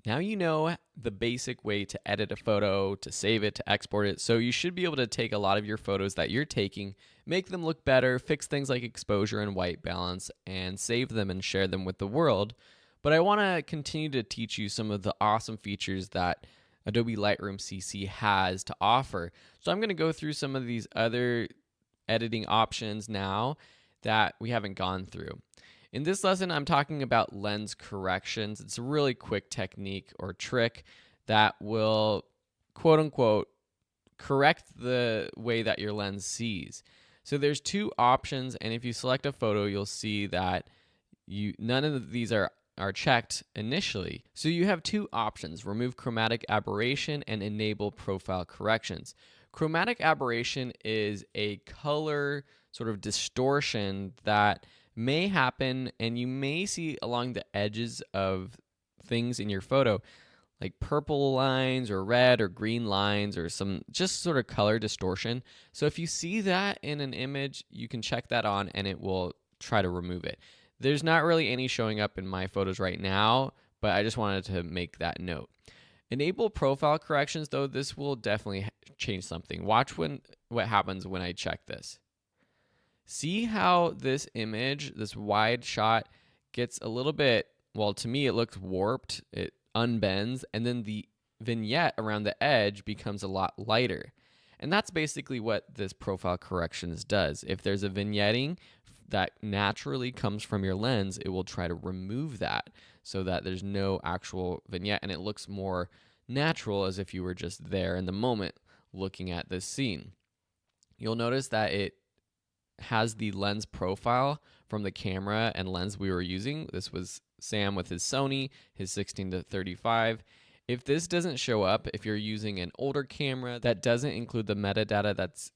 Now you know the basic way to edit a photo, to save it, to export it. So you should be able to take a lot of your photos that you're taking, make them look better, fix things like exposure and white balance, and save them and share them with the world. But I want to continue to teach you some of the awesome features that Adobe Lightroom CC has to offer. So I'm going to go through some of these other editing options now that we haven't gone through. In this lesson, I'm talking about lens corrections. It's a really quick technique or trick that will, quote unquote, correct the way that your lens sees. So there's two options, and if you select a photo, you'll see that none of these are checked initially. So you have two options: remove chromatic aberration and enable profile corrections. Chromatic aberration is a color sort of distortion that may happen, and you may see along the edges of things in your photo, like purple lines or red or green lines or some just sort of color distortion. So if you see that in an image, you can check that on and it will try to remove it. There's not really any showing up in my photos right now, but I just wanted to make that note. Enable profile corrections, though, this will definitely change something. Watch what happens when I check this. See how this image, this wide shot, gets a little bit, well, to me it looks warped, it unbends, and then the vignette around the edge becomes a lot lighter. And that's basically what this profile corrections does. If there's a vignetting that naturally comes from your lens, it will try to remove that so that there's no actual vignette and it looks more natural, as if you were just there in the moment looking at this scene. You'll notice that it has the lens profile from the camera and lens we were using. This was Sam with his Sony, his 16-35. If this doesn't show up, if you're using an older camera that doesn't include the metadata that's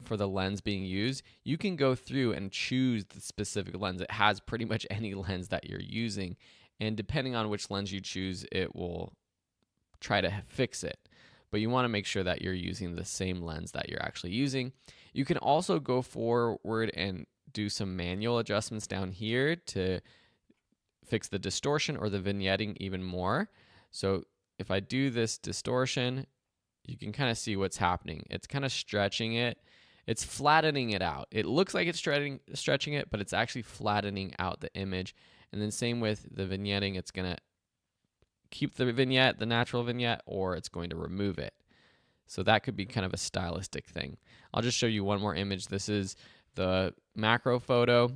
for the lens being used, you can go through and choose the specific lens. It has pretty much any lens that you're using, and depending on which lens you choose, it will try to fix it. But you want to make sure that you're using the same lens that you're actually using. You can also go forward and do some manual adjustments down here to fix the distortion or the vignetting even more. So if I do this distortion, you can kind of see what's happening. It's kind of stretching it. It's flattening it out. It looks like it's stretching it, but it's actually flattening out the image. And then same with the vignetting. It's going to keep the vignette, the natural vignette, or it's going to remove it. So that could be kind of a stylistic thing. I'll just show you one more image. This is the macro photo.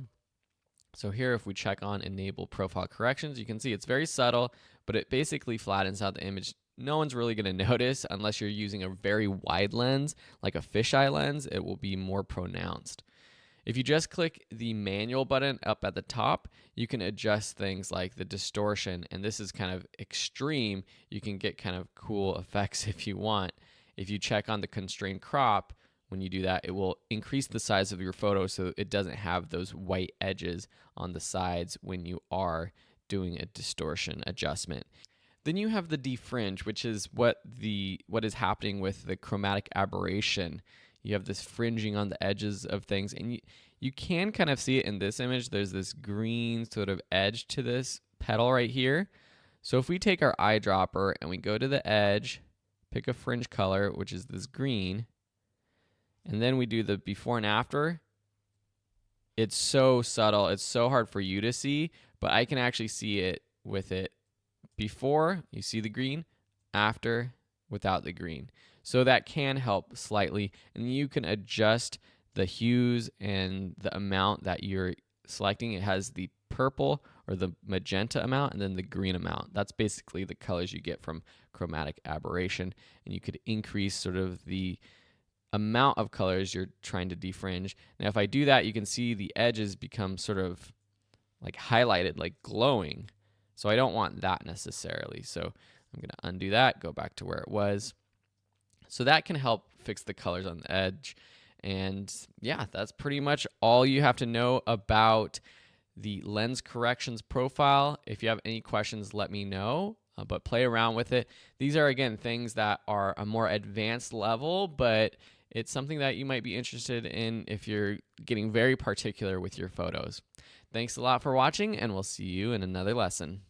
So here, if we check on enable profile corrections, you can see it's very subtle, but it basically flattens out the image. No one's really going to notice unless you're using a very wide lens, like a fisheye lens. It will be more pronounced. If you just click the manual button up at the top, you can adjust things like the distortion, and this is kind of extreme. You can get kind of cool effects if you want. If you check on the constrained crop, when you do that, it will increase the size of your photo so it doesn't have those white edges on the sides when you are doing a distortion adjustment. Then you have the defringe, which is what is happening with the chromatic aberration. You have this fringing on the edges of things, and you can kind of see it in this image. There's this green sort of edge to this petal right here. So if we take our eyedropper and we go to the edge, pick a fringe color, which is this green, and then we do the before and after, it's so subtle. It's so hard for you to see, but I can actually see it with it. Before, you see the green, after, without the green. So that can help slightly, and you can adjust the hues and the amount that you're selecting. It has the purple or the magenta amount and then the green amount. That's basically the colors you get from chromatic aberration, and you could increase sort of the amount of colors you're trying to defringe. Now if I do that, you can see the edges become sort of like highlighted, like glowing. So I don't want that necessarily. So I'm going to undo that, go back to where it was. So that can help fix the colors on the edge. And yeah, that's pretty much all you have to know about the lens corrections profile. If you have any questions, let me know, but play around with it. These are, again, things that are a more advanced level, but it's something that you might be interested in if you're getting very particular with your photos. Thanks a lot for watching, and we'll see you in another lesson.